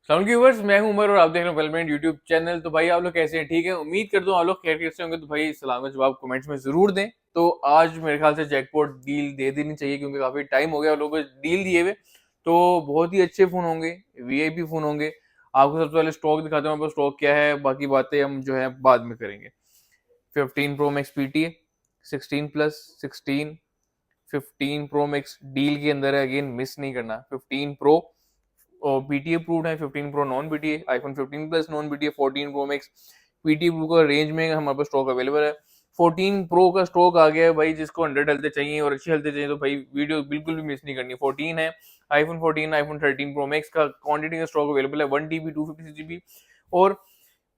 सलाम व्यूवर्स, मैं हूं उमर और आप देख रहे हैं वेलमेंट यूट्यूब चैनल। तो भाई आप लोग कैसे हैं? ठीक है, उम्मीद करता हूं आप लोग खैरियत से होंगे। तो भाई सलाम का जवाब कमेंट्स में जरूर दें। तो आज मेरे ख्याल से जैकपॉट डील दे देनी चाहिए क्योंकि काफी टाइम हो गया आप लोगों को डील दिए हुए। तो बहुत ही अच्छे फोन होंगे, वीआईपी फोन होंगे। आपको सबसे पहले स्टॉक दिखाते हैं, स्टॉक क्या है, बाकी बातें हम जो है बाद में करेंगे। 15 pro max PTA, 16 plus 16, 15 pro max deal के अंदर है, अगेन मिस नहीं करना। 15 प्रो और बीटीए अप्रूव्ड है, 15 pro non BTA, iPhone 15 plus non BTA, 14 pro max BTA pro का रेंज में हमारे पास स्टॉक अवेलेबल है। 14 प्रो का स्टॉक आ गया है भाई, जिसको 100 हेल्थ चाहिए और अच्छी हेल्थ चाहिए तो भाई वीडियो बिल्कुल भी मिस नहीं करनी। 14 है, आईफोन 14, आईफोन 13 प्रो मैक्स का क्वांटिटी का स्टॉक अवेलेबल है, 1 TB 256 GB और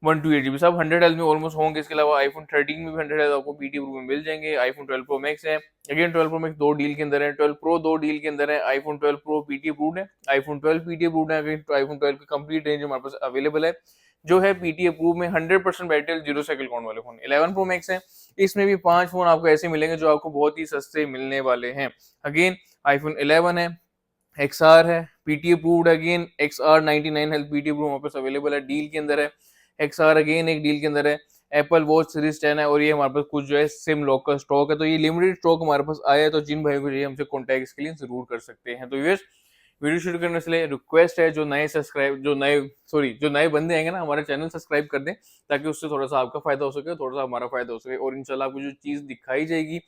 128 GB सब 100 हेल्थ में ऑलमोस्ट होंगे। इसके अलावा आईफोन 13 में भी 100 हेल्थ आपको बीटीए प्रो में मिल जाएंगे। आईफोन 12 प्रो मैक्स है, अगेन 12 प्रो मैक्स दो डील के अंदर है, 12 प्रो दो डील के अंदर है। आईफोन 12 प्रो पीटी अप्रूव्ड है, आईफोन 12 पीटी अप्रूव्ड है। अगेन आईफोन 12 की कंप्लीट रेंज हमारे पास अवेलेबल है जो है पीटी अप्रूव में 100% बैटरी जीरो साइकिल काउंट वाले फोन। 11 प्रो मैक्स है, इसमें भी 5 फोन आपको ऐसे मिलेंगे जो आपको बहुत ही सस्ते मिलने वाले हैं। अगेन आईफोन 11 है, XR है, PT approved. Again XR 99 health PT approve हमारे पास अवेलेबल है, डील के अंदर है। XR अगेन एक डील के अंदर है। एप्पल वॉच सीरीज 10 है और ये हमारे पास कुछ जो है सिम लॉक का स्टॉक है। तो ये लिमिटेड स्टॉक हमारे पास आया है, तो जिन भाइयों को चाहिए हमसे कॉन्टैक्ट इसके लिए जरूर कर सकते हैं। तो व्यूअर्स, वीडियो शुरू करने से रिक्वेस्ट है, जो नए बंदे आएंगे ना, हमारा चैनल सब्सक्राइब कर दें ताकि उससे थोड़ा सा आपका फायदा हो सके, थोड़ा सा हमारा फायदा हो सके। और इंशाल्लाह आपको जो चीज दिखाई जाएगी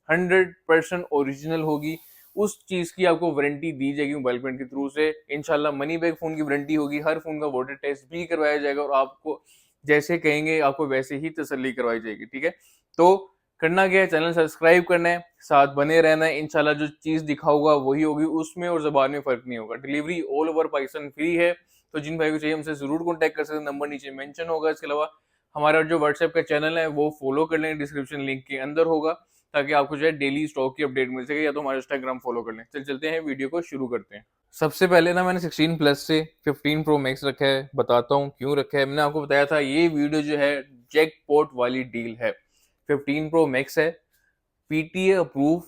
100% ओरिजिनल होगी, उस चीज की आपको वारंटी दी जाएगी मोबाइल पेंट के थ्रू से। इंशाल्लाह मनी बैग फोन की वारंटी होगी, हर फोन का वाटर टेस्ट भी करवाया जाएगा और आपको जैसे कहेंगे आपको वैसे ही तसल्ली करवाई जाएगी। ठीक है, तो करना क्या है, चैनल सब्सक्राइब करना है, साथ बने रहना है। इंशाल्लाह जो चीज दिखाऊंगा वही होगी, उसमें और जबान में फर्क नहीं होगा। Delivery all over Pakistan free है, तो जिन भाई को चाहिए हमसे जरूर कॉन्टैक्ट कर सकते हैं, नंबर नीचे मेंशन होगा। इसके अलावा हमारा जो व्हाट्सएप का चैनल है वो फॉलो कर लें, डिस्क्रिप्शन लिंक के अंदर होगा, ताकि आपको जो है डेली स्टॉक की अपडेट मिल सके। या तो हमारा इंस्टाग्राम फॉलो कर लें। चलते हैं, वीडियो को शुरू करते हैं। सबसे पहले ना मैंने 16 प्लस से 15 प्रो मैक्स रखा है, बताता हूँ क्यों रखा है। मैंने आपको बताया था ये वीडियो जो है जैकपॉट वाली डील है। 15 प्रो मैक्स है, पीटीए अप्रूव,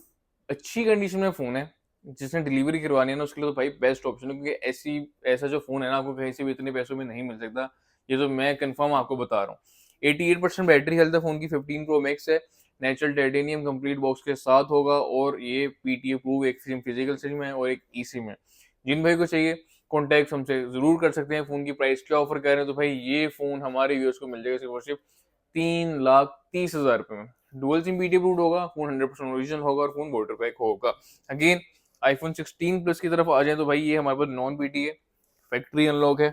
अच्छी कंडीशन में फोन है। जिसने डिलीवरी करवानी है ना उसके लिए तो भाई बेस्ट ऑप्शन है, क्योंकि ऐसा जो फोन है ना आपको कहीं से भी इतने पैसों में नहीं मिल सकता। ये तो मैं कंफर्म आपको बता रहा हूँ। 88% बैटरी हेल्थ है फोन की, 15 प्रो मैक्स है, नेचुरल टाइटेनियम कंप्लीट बॉक्स के साथ होगा और ये पीटी अप्रूव, एक सिम फिजिकल सिम है और एक ई सिम है। जिन भाई को चाहिए कॉन्टैक्ट हमसे जरूर कर सकते हैं। फोन की प्राइस क्या ऑफर कर रहे हैं, तो भाई ये फोन हमारे व्यूअर्स को मिल जाएगा सिर्फ और सिर्फ 3,30,000 रुपए में। डुअल सिम पीटी अप्रूव्ड होगा, फोन 100% ओरिजिनल होगा और फोन वाटर पैक होगा। अगेन आईफोन 16 प्लस की तरफ आ जाए तो भाई ये हमारे पास नॉन पीटी है, फैक्ट्री अनलॉक है।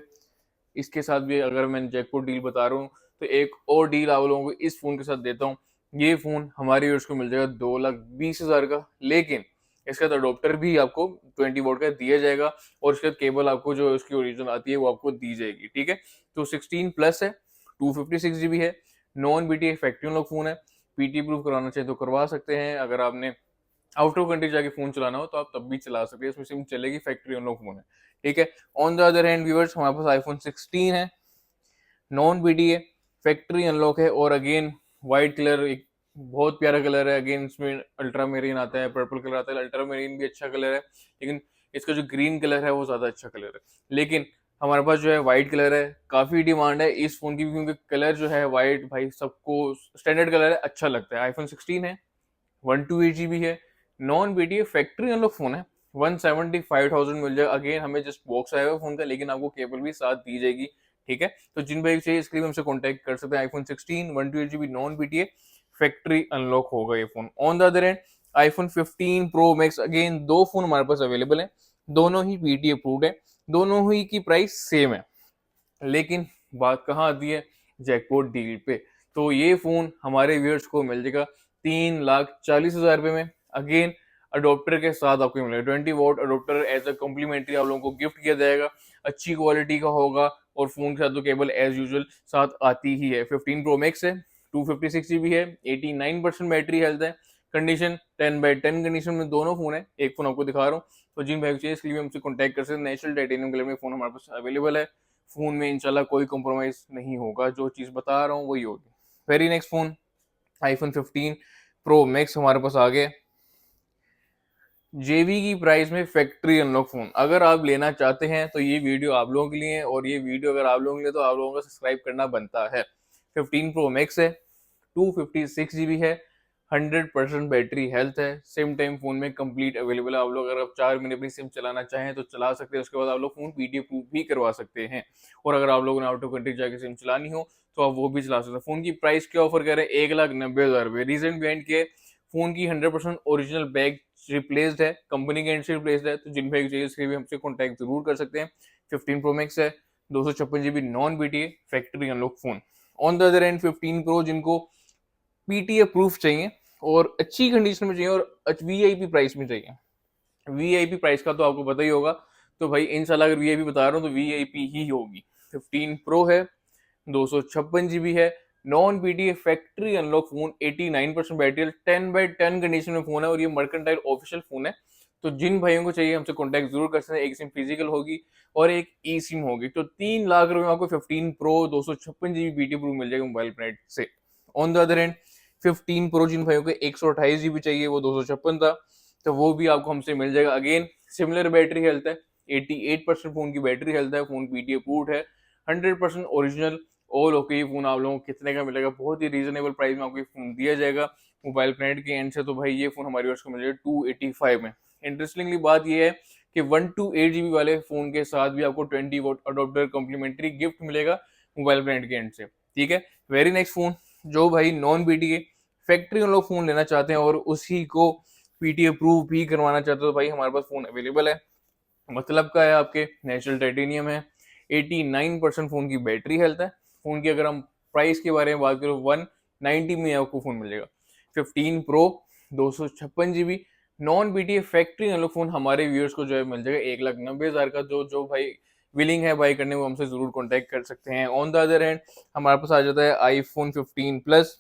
इसके साथ भी अगर मैं जैकपॉट डील बता रहा हूँ तो एक और डील आप लोगों को इस फोन के साथ देता हूँ। ये फोन हमारे व्यूअर्स को मिल जाएगा 2,20,000 का, लेकिन इसका अडोप्टर भी आपको 20 वोल्ट का दिया जाएगा और इसके केबल आपको जो उसकी ओरिजिनल आती है वो आपको दी जाएगी। ठीक है, तो 16 प्लस है, 256 GB है, non BT factory unlock phone है। पीटी प्रूफ कराना चाहिए तो करवा सकते हैं। अगर आपने आउट ऑफ कंट्री जाके फोन चलाना हो तो आप तब भी चला सकते हैं, इसमें सिम चलेगी, फैक्ट्री अनलॉक फोन है। ठीक है, on the other hand viewers, हमारे पास आईफोन 16 है, नॉन बीटी है, फैक्ट्री अनलॉक है और अगेन व्हाइट कलर, एक बहुत प्यारा कलर है। अगेन इसमें अल्ट्रा मेरीन आता है, पर्पल कलर आता है। अल्ट्रा मेरीन भी अच्छा कलर है, लेकिन इसका जो ग्रीन कलर है वो ज्यादा अच्छा कलर है। लेकिन हमारे पास जो है व्हाइट कलर है, काफी डिमांड है इस फोन की क्योंकि कलर जो है व्हाइट भाई सबको स्टैंडर्ड कलर है, अच्छा लगता है। आईफोन 16 है, 128 GB है, non BT factory unlock phone है, 175,000 मिल जाएगा। अगेन हमें जस्ट बॉक्स आएगा फोन का, लेकिन आपको केबल भी साथ दी जाएगी। ठीक है, तो जिन भाई चाहिए इसके लिए हमसे कॉन्टैक्ट कर सकते हैं। IPhone 16 128 GB non BTA factory unlock होगा ये phone. On the other end iPhone 15 pro max, again दो फोन हमारे पास अवेलेबल है, दोनों ही बीटी अप्रूव्ड है, दोनों ही की प्राइस सेम है। लेकिन बात कहाँ आती है, जैकपॉट डील पे। तो ये फोन हमारे व्यूअर्स को मिल जाएगा 3,40,000 रुपए में। अगेन अडोप्टर के साथ आपको मिलेगा, 20 watt adapter as a complimentary आप लोगों को गिफ्ट किया जाएगा। अच्छी क्वालिटी का होगा और फोन के साथ तो केबल एज यूजुअल साथ आती ही है। 15 प्रो मैक्स है, 256 GB है, 89% बैटरी हेल्थ है, कंडीशन 10/10 कंडीशन में दोनों फोन है। एक फोन आपको दिखा रहा हूँ, तो जिन भाई चाहिए इसके लिए हमसे कॉन्टैक्ट कर सकते हैं। नेचुरल टाइटेनियम कलर में फोन हमारे पास अवेलेबल है। फोन में इंशाल्लाह कोई कॉम्प्रोमाइज नहीं होगा, जो चीज बता रहा हूँ वही होगी। Very next phone iPhone 15 pro max हमारे पास आ गया। जेवी की प्राइस में फैक्ट्री अनलॉक फोन अगर आप लेना चाहते हैं तो ये वीडियो आप लोगों के लिए है, और ये वीडियो अगर आप लोगों के लिए तो आप लोगों को सब्सक्राइब करना बनता है। 15 प्रो मैक्स है, 256 GB है, 100% बैटरी हेल्थ है, सेम टाइम फोन में कंप्लीट अवेलेबल है। आप लोग अगर आप 4 महीने अपनी सिम चलाना चाहें तो चला सकते हैं, उसके बाद आप लोग फोन पीडीएफ प्रूफ भी करवा सकते हैं। और अगर आप लोगों ने आउट ऑफ कंट्री जाकर सिम चलानी हो तो आप वो भी चला सकते हैं। फोन की प्राइस क्या ऑफर कर रहे हैं, 1,90,000 रुपये। रीजन बिहाइंड के फोन की 100% ओरिजिनल बैग रिप्लेस्ड है, कंपनी के एंड से रिप्लेस्ड है, तो जिन भाई को चाहिए इसके भी हमसे कॉन्टैक्ट जरूर कर सकते हैं। 15 प्रो मैक्स है, 256 GB non BTA factory unlock phone. On the other end 15 pro जिनको पीटीए प्रूफ चाहिए और अच्छी कंडीशन में चाहिए और वीआईपी प्राइस में चाहिए। वीआईपी प्राइस का तो आपको पता ही होगा, तो भाई इंशाल्लाह अगर वीआईपी बता रहा हूँ तो वीआईपी ही होगी। 15 प्रो है, 256 GB है, non PTA factory unlock phone, 89% battery, 10/10 condition में फोन है और ये मर्केंटाइल ऑफिशियल फोन है। तो जिन भाइयों को चाहिए हमसे कांटेक्ट जरूर कर सकते हैं। एक सिम फिजिकल होगी और एक ई सिम होगी, तो 3 लाख रुपए में आपको 15 प्रो 256 GB पीटीए प्रूफ मिल जाएगा मोबाइल प्लेट से। On the other end 15 pro जिन भाइयों को 128 GB चाहिए, वो 256 था, तो वो भी आपको हमसे मिल जाएगा। अगेन सिमिलर बैटरी हेल्थ है, 88% फोन की बैटरी हेल्थ है, फोन पीटीए प्रूफ है, 100% ओरिजिनल ऑल ओके। ये फोन आप लोगों को कितने का मिलेगा, बहुत ही रीजनेबल प्राइस में आपको ये फोन दिया जाएगा मोबाइल प्लेनेट के एंड से। तो भाई ये फोन हमारी व्यूअर्स को मिल जाएगा 285 में। इंटरेस्टिंगली बात ये है कि 128 GB वाले फोन के साथ भी आपको 20 W अडोप्टर कॉम्प्लीमेंट्री गिफ्ट मिलेगा मोबाइल ब्रांड के एंड से। ठीक है, वेरी नेक्स्ट फोन जो भाई नॉन बीटीए फैक्ट्री उन लोग फोन लेना चाहते हैं और उसी को पीटीए प्रूफ भी करवाना चाहते हो, तो भाई हमारे पास फोन अवेलेबल है। मतलब का है आपके नेचुरल टाइटेनियम है, 89% फोन की बैटरी हेल्थ है। फोन की अगर हम प्राइस के बारे में बात करें 190 में आपको फोन मिल जाएगा। 15 pro 256 GB non BTA factory unlock phone हमारे व्यूअर्स को जो है मिल जाएगा 1,90,000 का। जो जो भाई विलिंग है बाई करने, वो हमसे जरूर कॉन्टेक्ट कर सकते हैं। ऑन द अदर हैंड हमारे पास आ जाता है iPhone 15 plus,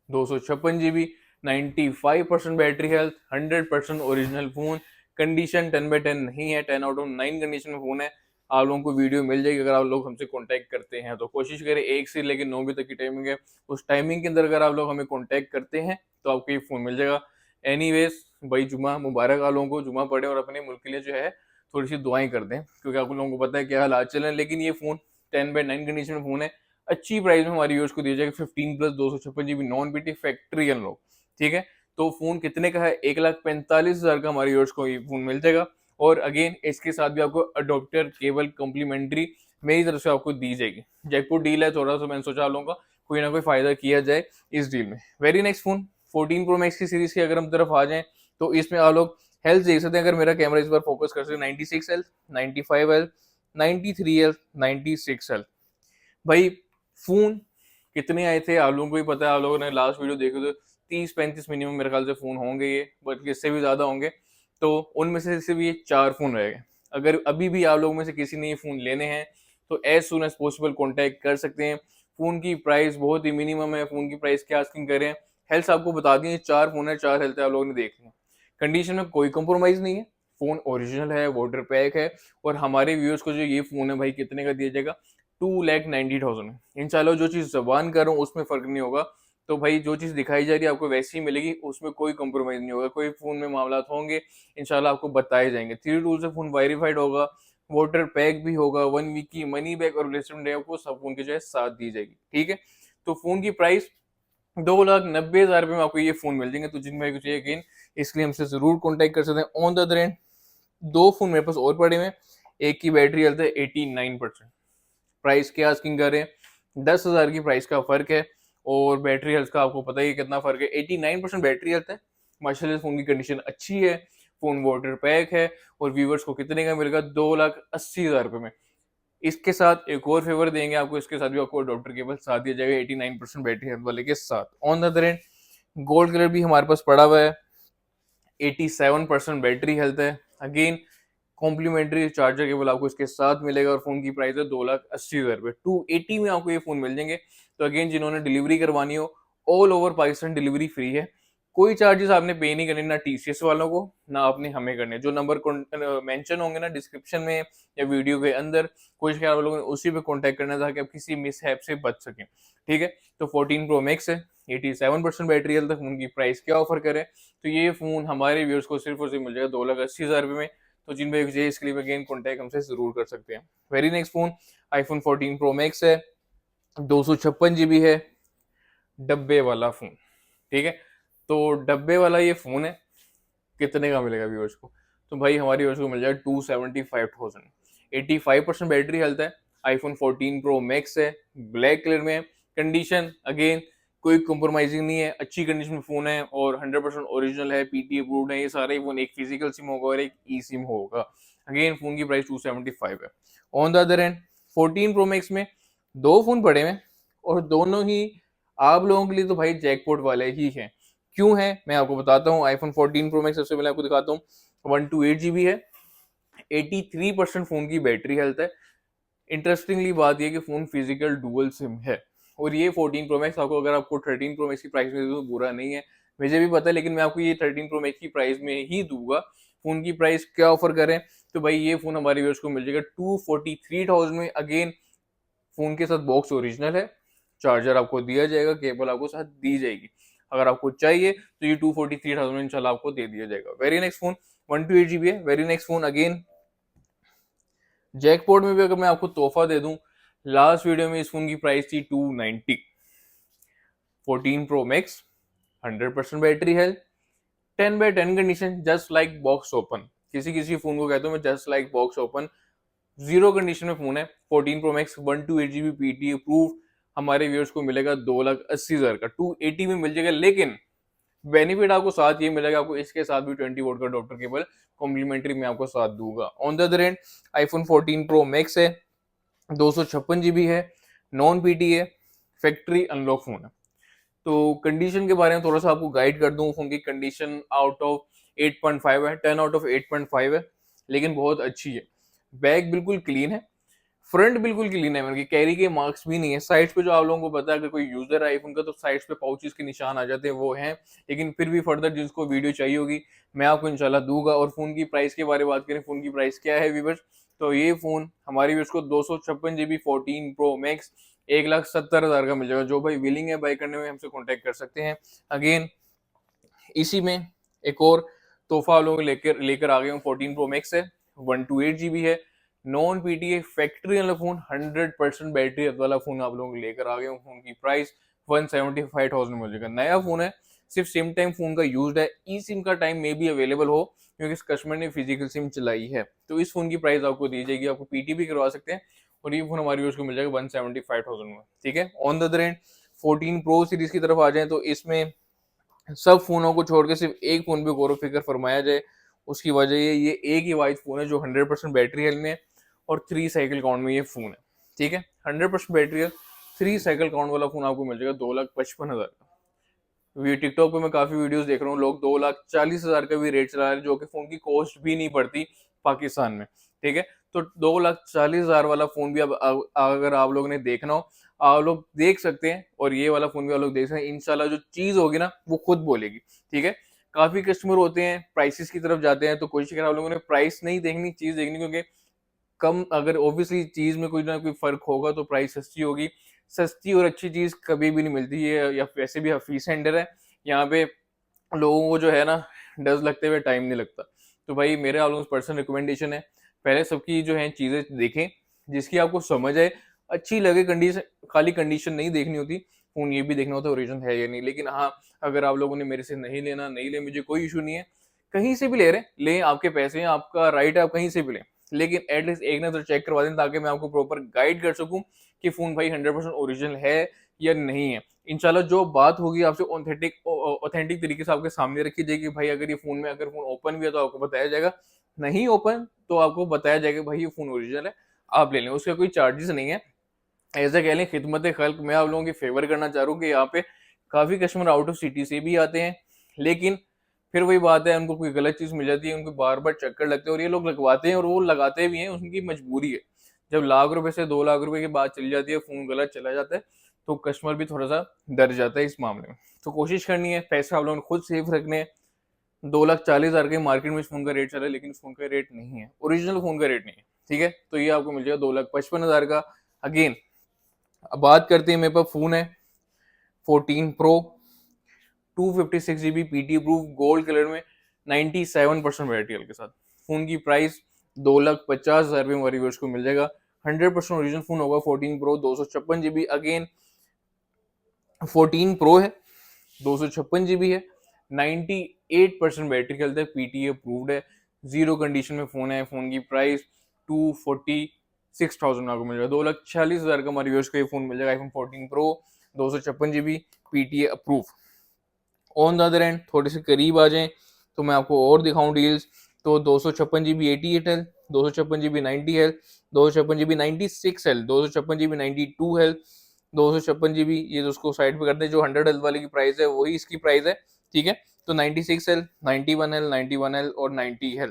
256 GB, 95% battery health, 100% original phone, condition 10/10 नहीं है, 10/9 कंडीशन में फोन है। आप लोगों को वीडियो मिल जाएगी अगर आप लोग हमसे कांटेक्ट करते हैं तो। कोशिश करें 1 से लेकर 9 बजे तक की टाइमिंग है, उस टाइमिंग के अंदर अगर आप लोग हमें कांटेक्ट करते हैं तो आपको ये फोन मिल जाएगा। एनीवेज भाई जुमा मुबारक आप लोगों को, जुमा पढ़े और अपने मुल्क के लिए जो है थोड़ी सी दुआएं कर दें, क्योंकि आप लोगों को पता है क्या हालात चल रहे हैं। लेकिन ये फोन 10/9 कंडीशन में फोन है, अच्छी प्राइस में हमारी यूज को दिया जाएगा। 15 plus 256 GB non BT factory unlock. ठीक है, तो फोन कितने का है, 1,45,000 का हमारी यूज को ये फोन मिल जाएगा। और अगेन इसके साथ भी आपको अडोप्टर केबल कॉम्प्लीमेंट्री मेरी तरफ से आपको दी जाएगी। जयपुर डील है, थोड़ा सा मैंने सोचा आप लोगों का कोई ना कोई फायदा किया जाए इस डील में। Very next phone 14 pro max की सीरीज की अगर हम तरफ आ जाएं तो इसमें आप लोग हेल्थ देख सकते हैं। अगर मेरा कैमरा इस बार फोकस कर सकते 96 हेल्थ, 95 हेल्थ, 93 हेल्थ, 96 हेल्थ। भाई फोन कितने आए थे आप लोगों को ही पता है, आप लोगों ने लास्ट वीडियो देखी तो 30-35 मिनिमम मेरे ख्याल से फोन होंगे ये, बल्कि इससे भी ज्यादा होंगे। तो उनमें से सिर्फ ये 4 फोन रह गए। अगर अभी भी आप लोगों में से किसी ने ये फोन लेने हैं तो as soon as possible contact कर सकते हैं। फोन की प्राइस बहुत ही मिनिमम है, फोन की प्राइस क्या आस्किंग करें। हेल्थ आपको बता दें 4 फोन है, 4 हेल्थ है, आप लोगों ने देख लिया। कंडीशन में कोई कंप्रोमाइज नहीं है, फोन ओरिजिनल है, वाटर पैक है। और हमारे व्यूअर्स को जो ये फोन है भाई कितने का दिया जाएगा, 2,90,000 में। इंशाल्लाह जो चीज़ जबान कर रहा हूँ उसमें फर्क नहीं होगा, तो भाई जो चीज़ दिखाई जा रही है आपको वैसी ही मिलेगी, उसमें कोई कंप्रोमाइज नहीं होगा। कोई फोन में मामला होंगे इंशाल्लाह आपको बताए जाएंगे। 3 टूल से फोन वेरीफाइड होगा, वाटर पैक भी होगा, 1 वीक की मनी बैक और रिप्लेसमेंट डे आपको सब फोन के जो है साथ दी जाएगी। ठीक है, तो फोन की प्राइस 2,90,000 रुपये में आपको ये फोन मिल जाएंगे। तो जिन भाई को चाहिए अगेन इसके लिए हमसे जरूर कॉन्टेक्ट कर सकते हैं। On the other and 2 phone मेरे पास और पड़े हुए हैं, एक की बैटरी हेल्थ है 89%। प्राइस क्या आस्किंग कर रहे हैं, 10,000 की प्राइस का फर्क है और बैटरी हेल्थ का आपको पता ही है कितना फर्क है। 89% बैटरी हेल्थ है, माशाल्लाह फोन की कंडीशन अच्छी है, फोन वाटर पैक है। और व्यूवर्स को कितने का मिलेगा, 2,80,000 रुपये में। इसके साथ एक और फेवर देंगे आपको, इसके साथ भी आपको डॉक्टर केबल साथ दिया जाएगा 89% बैटरी हेल्थ वाले के साथ। On the other and gold colour भी हमारे पास पड़ा हुआ है, 87% बैटरी हेल्थ है। अगेन कॉम्प्लीमेंट्री चार्जर केबल आपको इसके साथ मिलेगा और फोन की प्राइस है 2,80,000 रुपये। 280 में आपको ये फोन मिल जाएंगे। तो अगेन जिन्होंने डिलीवरी करवानी हो, all over Pakistan delivery free है। कोई चार्जेस आपने पे नहीं करने, ना टीसीएस वालों को ना आपने हमें करने। जो नंबर मेंशन होंगे ना डिस्क्रिप्शन में या वीडियो के अंदर, कोशिश करें आप लोगों ने उसी पे कांटेक्ट करना ताकि आप किसी मिस हैप से बच सकें, ठीक है। तो 14 प्रो मैक्स है, 87% बैटरी हेल्थ है। फोन की प्राइस क्या ऑफर करें, तो ये फोन हमारे व्यूअर्स को सिर्फ और सिर्फ मिल जाएगा 2,80,000 रुपये में। तो जिन भाई चाहिए इसके लिए अगेन कॉन्टैक्ट हमसे जरूर कर सकते हैं। Very next phone iPhone 14 pro max है, 256 GB है, डब्बे वाला फोन, ठीक है। तो डब्बे वाला ये फोन है, कितने का मिलेगा व्यूअर्स को, तो भाई हमारी व्यूअर्स को मिल जाएगा 275,000। 85% बैटरी हेल्थ है, आईफोन 14 प्रो मैक्स है, ब्लैक कलर में है। कंडीशन अगेन कोई कॉम्प्रोमाइजिंग नहीं है, अच्छी कंडीशन में फोन है और 100% ओरिजिनल है, पीटी अप्रूव्ड है। ये सारे फोन, एक फिजिकल सिम होगा और एक ई सिम होगा। अगेन फोन की प्राइस 275 है। On the other and 14 pro max में दो फोन पड़े हैं और दोनों ही आप लोगों के लिए तो भाई जैकपॉट वाले ही हैं। क्यों है मैं आपको बताता हूँ। आईफोन 14 प्रो मैक्स सबसे पहले आपको दिखाता हूँ, 128 GB है, 83% फोन की बैटरी हेल्थ है। इंटरेस्टिंगली बात यह कि फोन फिजिकल डुअल सिम है। और ये 14 प्रो मैक्स आपको, अगर आपको 13 प्रो मैक्स की प्राइस में तो बुरा नहीं है, मुझे भी पता है, लेकिन मैं आपको ये 13 प्रो मैक्स की प्राइस में ही दूंगा। फोन की प्राइस क्या ऑफर करें, तो भाई ये फोन हमारे व्यूअर्स को मिल जाएगा 243,000 में। अगेन फोन के साथ बॉक्स ओरिजिनल है, चार्जर आपको दिया जाएगा, केबल आपको साथ दी जाएगी। अगर आपको चाहिए तो ये 243,000 में इंशाल्लाह आपको दे दिया जाएगा। वेरी नेक्स्ट फोन 128 GB है। Very next phone again jackpot में भी अगर मैं आपको तोहफा दे दूं, लास्ट वीडियो में इस फोन की प्राइस थी 290। 14 pro max, 100% battery health, 10/10 condition, just like box open. किसी किसी फोन को कहता हूँ मैं just like box open, zero condition में फोन है। 14 pro max 128 GB PT approve, हमारे व्यूअर्स को मिलेगा 2,80,000 का। 280 में मिल जाएगा, लेकिन बेनिफिट आपको साथ ये मिलेगा, आपको इसके साथ भी 20 वोल्ट का डॉक्टर केबल कॉम्प्लीमेंट्री में आपको साथ दूंगा। On the other end iPhone 14 pro max है, 256 GB है, नॉन पीटी है, फैक्ट्री अनलॉक फोन है। तो कंडीशन के बारे में थोड़ा सा आपको गाइड कर दूं। फोन की कंडीशन आउट ऑफ 8.5 है, 10 आउट ऑफ 8.5 है, लेकिन बहुत अच्छी है। बैक बिल्कुल क्लीन है, फ्रंट बिल्कुल क्लीन है, मतलब कि कैरी के मार्क्स भी नहीं है। साइड्स पे जो आप लोगों को पता है, अगर कोई यूजर है आईफोन का तो साइड्स पे पाउचेस के निशान आ जाते हैं, वो हैं। लेकिन फिर भी फर्दर जिसको वीडियो चाहिए होगी मैं आपको इंशाल्लाह दूंगा। और फोन की प्राइस के बारे में बात करें, फोन की प्राइस क्या है व्यूअर्स, तो ये फोन हमारे व्यूअर्स को 256 GB 14 प्रो मैक्स 1,70,000 का मिल जाएगा। जो भाई विलिंग है बाय करने में हमसे कॉन्टेक्ट कर सकते हैं। अगेन इसी में एक और तोहफा लोग लेकर आ गए हूँ। 14 प्रो मैक्स है, 128 GB है, नॉन पीटीए फैक्ट्री वाला फोन, 100% बैटरी वाला फोन आप लोग लेकर आ गए हूँ। फोन की प्राइस 175,000 मिल जाएगा। नया फोन है, सिर्फ सिम टाइम फोन का यूज्ड है, ई सिम का टाइम में भी अवेलेबल हो क्योंकि इस कस्टमर ने फिजिकल सिम चलाई है। तो इस फोन की प्राइस आपको दी जाएगी, आपको पीटी भी करवा सकते हैं और ये फोन हमारी यूज को मिल जाएगा 175,000 में, ठीक है। On the other and 14 pro series की तरफ आ जाए तो इसमें सब फोनों को छोड़ के सिर्फ एक फोन पे गौर फिक्र फरमाया जाए। उसकी वजह ये एक ही वाइज फोन है जो 100% बैटरी हेल्थ में और 3 साइकिल काउंट में ये फोन है, ठीक है। 100% बैटरी हेल्थ, 3 साइकिल काउंट वाला फोन आपको मिल जाएगा 2,55,000 का। टिकटॉक पे मैं काफी वीडियोस देख रहा हूँ, लोग 2,40,000 का भी रेट चला रहे हैं, जो कि फोन की कॉस्ट भी नहीं पड़ती पाकिस्तान में, ठीक है। तो 2,40,000 वाला फोन भी अब अगर आप लोगों ने देखना हो आप लोग देख सकते हैं, और ये वाला फोन भी आप लोग देख सकते हैं। इंशाल्लाह जो चीज होगी ना वो खुद बोलेगी, ठीक है। काफी कस्टमर होते हैं प्राइसेस की तरफ जाते हैं, तो कोशिश करें आप लोगों ने प्राइस नहीं देखनी, चीज देखनी, क्योंकि कम अगर ऑब्वियसली चीज में कोई ना कोई फर्क होगा तो प्राइस सस्ती होगी। सस्ती और अच्छी चीज कभी भी नहीं मिलती है, या वैसे भी हफीज सेंटर है यहाँ पे, लोगों को जो है ना डज लगते हुए टाइम नहीं लगता। तो भाई मेरे आप लोगों पर्सनल रिकमेंडेशन है, पहले सबकी जो है चीजें देखें, जिसकी आपको समझ आए, अच्छी लगे। कंडीशन, खाली कंडीशन नहीं देखनी होती, फोन ये भी देखना होता है ओरिजिनल है या नहीं। लेकिन हाँ, अगर आप लोगों ने मेरे से नहीं लेना नहीं ले, मुझे कोई इशू नहीं है, कहीं से भी ले रहे लें, आपके पैसे हैं, आपका राइट है, आप कहीं से भी लें, लेकिन एटलीस्ट एक नजर चेक करवा दें ताकि मैं आपको प्रॉपर गाइड कर सकूं कि फोन भाई 100% ओरिजिनल है या नहीं है। इंशाल्लाह जो बात होगी आपसे ऑथेंटिक तरीके से आपके सामने रखी जाएगी। भाई अगर ये फोन में अगर फोन ओपन भी है तो आपको बताया जाएगा, नहीं ओपन तो आपको बताया जाएगा भाई ये फोन ओरिजिनल है, आप ले लें, उसका कोई चार्जेस नहीं है। ऐसा कह लें खिदमत खल्क, मैं आप लोगों की फेवर करना चाह रहा हूँ कि यहाँ पे काफी कस्टमर आउट ऑफ सिटी से भी आते हैं, लेकिन फिर वही बात है, उनको कोई गलत चीज मिल जाती है, उनको बार बार चक्कर लगते हैं, और ये लोग लगवाते हैं और वो लगाते भी हैं, उनकी मजबूरी है। जब लाख रुपए से 2 लाख रुपए की बात चली जाती है, फोन गलत चला जाता है, तो कस्टमर भी थोड़ा सा डर जाता है इस मामले में। तो कोशिश करनी है, पैसा आप लोगों ने खुद सेफ रखने हैं। 2,40,000 के मार्केट में इस फोन का रेट चला है, लेकिन इस फोन का रेट नहीं है, ओरिजिनल फोन का रेट नहीं है, ठीक है। तो ये आपको मिल जाएगा 2,55,000 का। अगेन अब बात करते हैं, मेरे पास फोन है 14 pro, 256 GB PT proof gold colour में, 97% बैटरी के साथ। फोन की प्राइस 2,50,000 रुपये हमारी व्यूअर्स को मिल जाएगा। 100% ओरिजिनल फोन होगा 14 प्रो, 256 GB। अगेन 14 प्रो है, 256 GB है, 98% बैटरी हेल्थ है, पीटीए अप्रूव्ड है, जीरो कंडीशन में फोन है। फोन की प्राइस 246,000 आपको मिल जाएगा। 2,46,000 का हमारे व्यूअर्स को ये फोन मिल जाएगा, iPhone 14 pro, 256 GB PTA approve. On the other and थोड़े से करीब आ जाएं तो मैं आपको और दिखाऊं डील्स, तो 256 GB 88L, 256 GB 90L, 256 GB 96L, 256 GB 92L, 256 GB, ये तो उसको साइड पे करते हैं, जो 100L वाले की प्राइस है वही इसकी प्राइस है, ठीक है। तो 96L, 91L, 91L और 90L,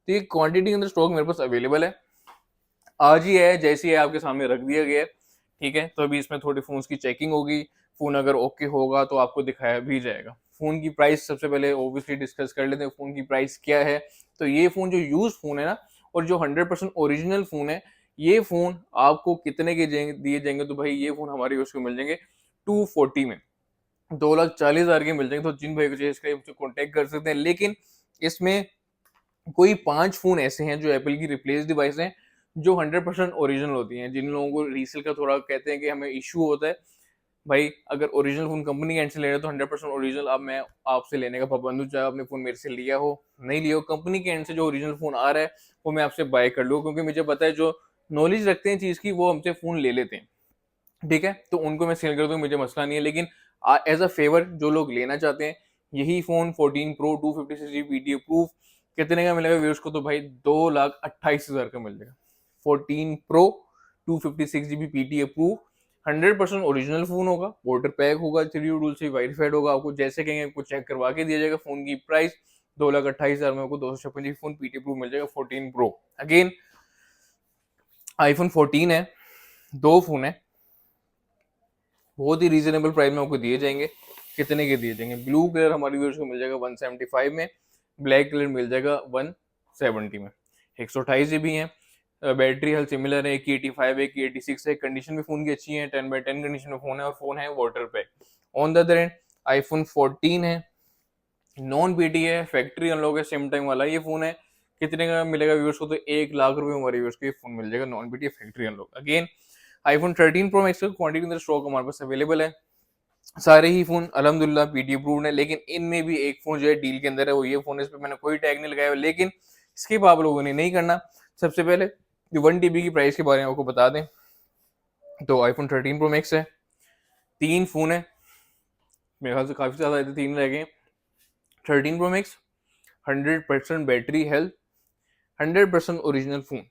तो ये क्वांटिटी के अंदर स्टॉक मेरे पास अवेलेबल है, आज ही है, जैसी है आपके सामने रख दिया गया है, ठीक है। तो अभी इसमें थोड़ी फोन की चेकिंग होगी, फोन अगर ओके होगा तो आपको दिखाया भी जाएगा। फोन की प्राइस सबसे पहले ऑब्वियसली डिस्कस कर लेते हैं, फोन की प्राइस क्या है। तो ये फोन जो यूज फोन है ना, और जो 100% ओरिजिनल फोन है, ये फोन आपको कितने के दिए जाएंगे, तो भाई ये फोन हमारे यूज को मिल जाएंगे 240 में, 2,40,000 के मिल जाएंगे। तो जिन भाई को चाहिए इसका मुझसे कॉन्टेक्ट कर सकते हैं। लेकिन इसमें कोई 5 फोन ऐसे हैं जो एप्पल की रिप्लेस डिवाइस हैं, जो 100% ओरिजिनल होती हैं। जिन लोगों को रीसेल का थोड़ा कहते हैं कि हमें इशू होता है, भाई अगर ओरिजिनल फोन कंपनी के एंड से ले रहे हो तो 100% ओरिजिनल, अब मैं आपसे लेने का पाबंद हूँ, चाहे आपने फोन मेरे से लिया हो नहीं लिया हो, कंपनी के एंड से जो ओरिजिनल फोन आ रहा है वो मैं आपसे बाय कर लूँ, क्योंकि मुझे पता है जो नॉलेज रखते हैं चीज की वो हमसे फोन ले लेते हैं, ठीक है। तो उनको मैं सेल कर दूँ, मुझे मसला नहीं है। लेकिन एज अ फेवर जो लोग लेना चाहते हैं यही फोन 14 प्रो 256 पीटी प्रूफ, कितने का मिलेगा व्यूअर्स को, तो भाई 2,28,000 का मिल जाएगा। 14 pro 256 GB PT proof, 100% original phone होगा, वाटर पैक होगा, 3U रूल से वेरीफाइड होगा, आपको जैसे कहेंगे आपको चेक करवा के दिया जाएगा। फोन की प्राइस 2,28,000 में आपको 256 फोन पीटी प्रूफ मिल जाएगा 14 प्रो। अगेन आईफोन 14 है, दो फोन है, बहुत ही रीजनेबल प्राइस में आपको दिए जाएंगे। कितने के दिए जाएंगे, ब्लू कलर हमारे व्यूअर्स को मिल जाएगा 175 में, ब्लैक कलर मिल जाएगा 170 में। 128 GB है, बैटरी हेल्थ सिमिलर है, 185 है, 186 है, कंडीशन भी फोन की अच्छी है, 10/10 कंडीशन में फोन है, और फोन है water pack. On the other end iPhone 14 है, नॉन पीटी है, फैक्ट्री अनलॉक है, सेम टाइम वाला ये फोन है। कितने का मिलेगा व्यूअर्स को, तो 1,00,000 रुपए हमारे व्यूअर्स को ये फोन मिल जाएगा, non PT factory unlock. Again iPhone 13 pro max का क्वांटिटी के अंदर स्टॉक हमारे पास अवेलेबल है, सारे ही फोन अल्हम्दुलिल्लाह पीटी अप्रूव्ड है। लेकिन इनमें भी एक फोन जो है डील के अंदर है, वो ये फोन है, इस पे मैंने कोई टैग नहीं लगाया, लेकिन स्किप आप लोगों ने नहीं करना। सबसे पहले 1 TB की प्राइस के बारे में आपको बता दें, तो आईफोन 13 प्रो मैक्स है, 3 फोन है, मेरे ख्याल से काफी ज्यादा 3 रह गए। 13 pro max 100% battery health, 100% original phone,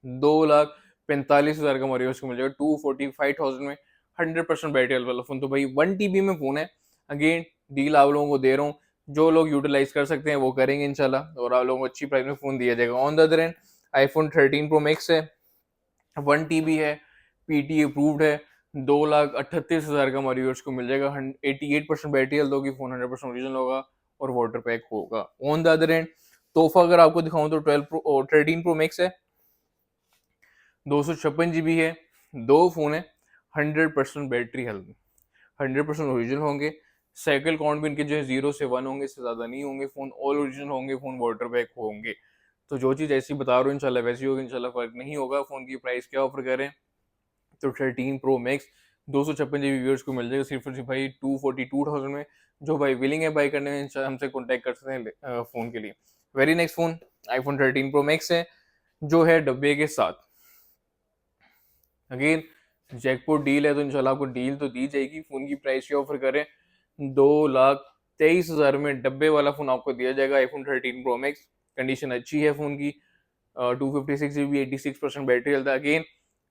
2,45,000 का हमारे उसको मिल जाएगा 245,000 में, 100% बैटरी हेल्थ वाला फोन। तो भाई 1 TB में फोन है। अगेन डील आप लोगों को दे रहा हूँ, जो लोग यूटिलाइज कर सकते हैं वो करेंगे इंशाल्लाह, और आप लोगों को अच्छी प्राइस में फोन दिया जाएगा। On the other end iPhone 13 pro max है, 1 TB है, पीटी अप्रूव्ड है, 2,38,000 का हमारे व्यूअर्स को मिल जाएगा। 88% बैटरी हेल्थ होगी, फोन 100% ओरिजिनल होगा और वाटर पैक होगा। ऑन द अदर एंड तोहफा अगर आपको दिखाऊं तो 13 प्रो मैक्स है, 256 GB है, दो फोन है, 100% बैटरी हेल्थ, 100% ओरिजिनल होंगे। साइकिल काउंट भी इनके जो है 0 से 1 होंगे, इससे ज्यादा नहीं होंगे। फोन ऑल ओरिजिनल होंगे, फोन वाटर बैक होंगे। तो जो चीज ऐसी बता रहा हूँ इंशाल्लाह वैसी होगी, इंशाल्लाह फर्क नहीं होगा। फोन की प्राइस क्या ऑफर करें, तो 13 प्रो मैक्स 256 GB व्यूअर्स को मिल जाएगा सिर्फ और सिर्फ भाई 242,000 में। जो भाई विलिंग है बाई करने में हमसे कॉन्टैक्ट कर सकते हैं फोन के लिए। Very next phone iPhone 13 pro max है, जो है डब्बे के साथ। अगेन जैकपॉट डील है, तो इंशाल्लाह आपको डील तो दी जाएगी। फोन की प्राइस क्या ऑफर करें, 2,23,000 में डब्बे वाला फोन आपको दिया जाएगा, आईफोन 13 प्रो मैक्स। कंडीशन अच्छी है फोन की, 256 GB 86% battery health. Again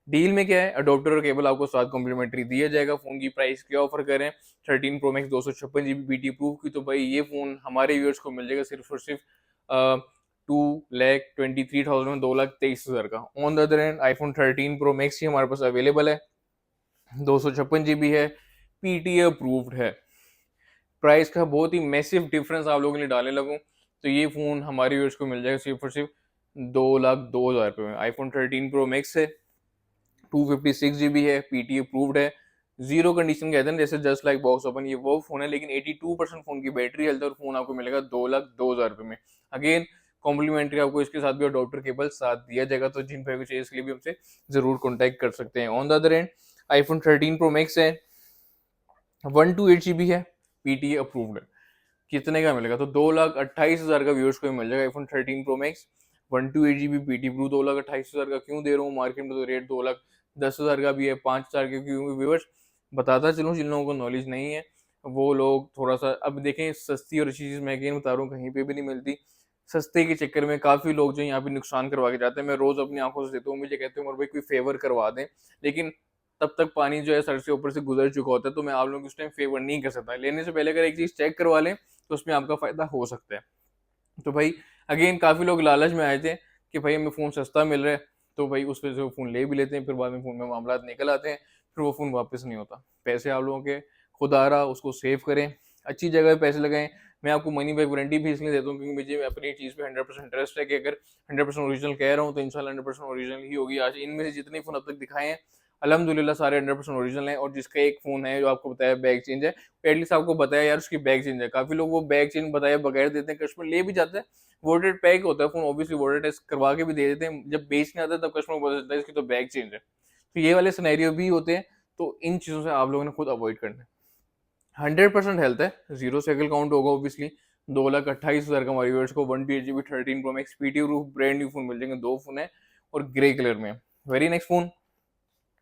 deal में क्या है, अडोप्टर और केबल आपको साथ कॉम्प्लीमेंट्री दिया जाएगा। फोन की प्राइस क्या ऑफर करें, 13 pro max 256 GB PT proof की, तो भाई ये फोन हमारे व्यूअर्स को मिल जाएगा सिर्फ और सिर्फ 2,23,000 में, 2,23,000 का। On the other end iPhone 13 pro max ही हमारे पास अवेलेबल है, 256 GB है, PTA अप्रूव्ड है। प्राइस का बहुत ही मैसिव डिफरेंस आप लोगों के लिए डालने लगूँ तो ये फ़ोन हमारे व्यूअर्स को मिल जाएगा सिर्फ और सिर्फ 2,02,000 रुपये में। iPhone 13 Pro Max है, 256 GB है, PTA अप्रूव्ड है, जीरो कंडीशन कहते हैं जैसे जस्ट लाइक बॉक्स ओपन, ये वो फोन है, लेकिन 82% फोन की बैटरी हेल्थ है और फोन आपको मिलेगा 2,02,000 रुपये में। अगेन कॉम्प्लीमेंट्री आपको इसके साथ भी अडोप्टर केबल साथ दिया जाएगा, तो जिन भाई को चाहिए इसके लिए भी हमसे जरूर कॉन्टैक्ट कर सकते हैं। On the other and iPhone 13 Pro Max है, 128 GB है, PTA अप्रूव्ड है। कितने का मिलेगा? तो 2,28,000 का व्यूअर्स को मिल जाएगा iPhone 13 Pro Max, 128 GB PTA approve. 2,28,000 का क्यों दे रहा हूँ? मार्केट में तो रेट 2,10,000 का भी है, 5,000 के क्यों व्यूअर्स बताता चलूँ। जिन लोगों को नॉलेज नहीं है वो लोग थोड़ा सा अब देखें, सस्ती और अच्छी चीज़ मैं अगेन बता रहा हूँ कहीं पे भी नहीं मिलती। सस्ते के चक्कर में काफ़ी लोग जो यहाँ पे नुकसान करवा के जाते हैं। मैं रोज़ अपनी आंखों से देखता हूँ, मुझे कहते हैं और भाई कोई फेवर करवा दें, लेकिन तब तक पानी जो है सर से ऊपर से गुजर चुका होता है, तो मैं आप लोगों को उस टाइम फेवर नहीं कर सकता। लेने से पहले अगर एक चीज़ चेक करवा लें तो उसमें आपका फ़ायदा हो सकता है। तो भाई अगेन काफ़ी लोग लालच में आए थे कि भाई हमें फ़ोन सस्ता मिल रहा है, तो भाई उस वजह से वो फ़ोन ले भी लेते हैं, फिर बाद में फ़ोन में मामला निकल आते हैं, फिर वो फ़ोन वापस नहीं होता। पैसे आप लोगों के खुदा रहा, उसको सेव करें, अच्छी जगह पे पैसे लगाएं। मैं आपको मनी बैक वारंटी भी इसलिए देता हूँ क्योंकि मुझे अपनी चीज़ पे 100% ट्रस्ट है कि अगर 100% ओरिजिनल कह रहा हूँ तो इंशाल्लाह 100% ओरिजिनल ही होगी। आज इनमें से जितने फ़ोन अब तक दिखाए हैं अल्हम्दुलिल्लाह सारे 100% ओरिजिनल हैं, और जिसका एक फ़ोन है जो आपको बताया बैग चेंज है, एटलीस्ट आपको बताया यार उसकी बैग चेंज है। काफ़ी लोग वो बैग चेंज बताए बगैर देते हैं, कस्टमर ले भी जाते हैं, वोटेड पैक होता है फ़ोन, ऑब्वियसली वोटर टेस्ट करवा के भी दे देते हैं, जब बेचने आता है तब कस्टमर को पता चलता है इसकी तो बैग चेंज है। तो ये वाले सिनेरियो भी होते हैं, तो इन चीज़ों से आप लोगों ने खुद अवॉइड करना है। 100% हेल्थ है, जीरो साइकिल काउंट होगा ऑब्वियसली। 2,28,000 का हमारे व्यूअर्स को 128 GB 13 Pro Max PTU proof brand new phone मिल जाएंगे। दो फोन है और ग्रे कलर में। Very next phone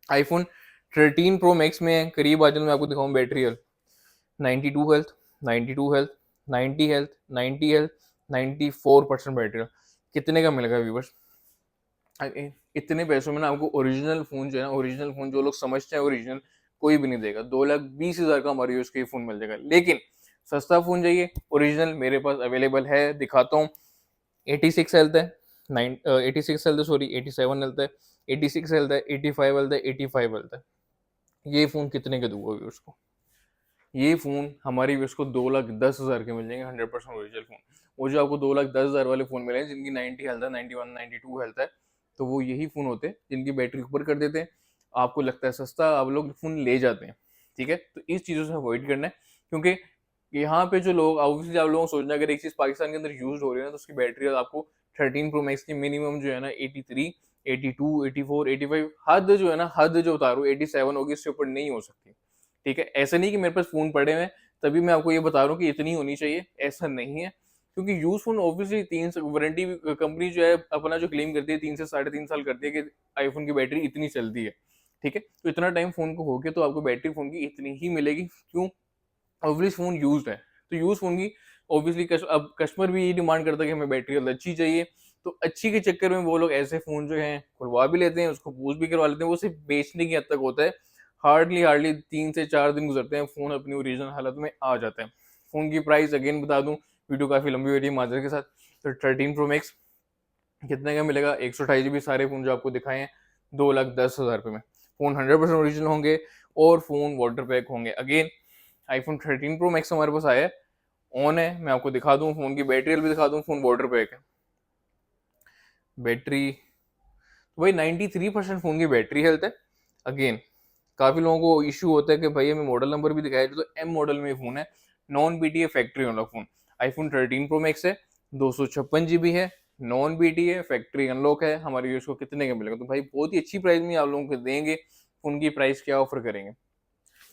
iPhone 13 Pro Max में है। करीब आ जाए मैं आपको दिखाऊं battery health, 92 health, 92 health, 90 health, 90 health, 94% battery health. कितने का मिलेगा व्यूअर्स? इतने पैसों में ना आपको ओरिजिनल फोन जो है ना, ओरिजिनल फोन जो लोग समझते हैं ओरिजिनल, कोई भी नहीं देगा। 2,20,000 का हमारे यूज का फोन मिल जाएगा। लेकिन सस्ता फोन चाहिए ओरिजिनल, मेरे पास अवेलेबल है, दिखाता हूँ। 86 हेल्थ है, 86 हेल्थ सॉरी 87 हेल्थ है, 86 हेल्थ है, 85 हेल्थ है, 85 हेल्थ है। ये फोन कितने के दूंगा व्यूअर्स को? ये फोन हमारे व्यूअर्स को 2,10,000 के मिल जाएंगे, 100% ओरिजिनल फोन। वो जो आपको 2,10,000 वाले फोन मिले हैं जिनकी 90 हेल्थ है, 91, 92 हेल्थ है, तो वो यही फोन होते हैं जिनकी बैटरी ऊपर कर देते हैं। आपको लगता है सस्ता, आप लोग फोन ले जाते हैं, ठीक है। तो इस चीज़ों से अवॉइड करना है, क्योंकि यहाँ पे जो लोग ऑब्वियसली आप लोगों को सोचना है अगर एक चीज़ पाकिस्तान के अंदर यूज हो रही है ना, तो उसकी बैटरी आपको 13 Pro Max की मिनिमम जो है ना 83, 82, 84, 85, हद जो है ना, हद जो उतारू 87 होगी, इससे ऊपर नहीं हो सकती, ठीक है। ऐसा नहीं कि मेरे पास फोन पड़े हुए तभी मैं आपको ये बता रहा हूँ कि इतनी होनी चाहिए, ऐसा नहीं है। क्योंकि use phone obviously 3 warranty company जो है अपना जो क्लेम करती है 3 से 3.5 साल करती है कि आईफोन की बैटरी इतनी चलती है, ठीक है। तो इतना टाइम फोन को हो गया तो आपको बैटरी फोन की इतनी ही मिलेगी। क्यों? ऑब्वियसली फोन यूज्ड है, तो यूज फोन की ऑब्वियसली अब कस्टमर भी ये डिमांड करता है कि हमें बैटरी अच्छी चाहिए। तो अच्छी के चक्कर में वो लोग ऐसे फोन जो हैं खुलवा भी लेते हैं, उसको बूस्ट भी करवा लेते हैं, वो सिर्फ बेचने की हद तक होता है। हार्डली हार्डली 3 से 4 दिन गुजरते हैं, फोन अपनी ओरिजिनल हालत में आ जाता है। फोन की प्राइस अगेन बता दूं, वीडियो काफी लंबी हो रही है माजर के साथ। तो 13 Pro Max कितने का मिलेगा? 128 GB सारे फोन जो आपको दिखाए हैं 2,10,000 रुपये में। फोन 100% ओरिजिनल होंगे और फोन वाटर पैक होंगे। अगेन iPhone 13 Pro Max हमारे पास आया है, ऑन है, मैं आपको दिखा दूं, फोन की बैटरी भी दिखा दूं, फोन वाटर पैक है। बैटरी तो भाई 93% फोन की बैटरी हेल्थ है। अगेन काफी लोगों को इश्यू होता है कि भाई हमें मॉडल नंबर भी दिखाया जाए, तो M मॉडल में फोन है, non BTA factory unlock phone. iPhone 13 Pro Max है, 256 GB है, नॉन BTA फैक्ट्री अनलॉक है। हमारे यूज को कितने का मिलेगा? तो भाई बहुत ही अच्छी प्राइस में आप लोगों को देंगे। फोन की प्राइस क्या ऑफर करेंगे?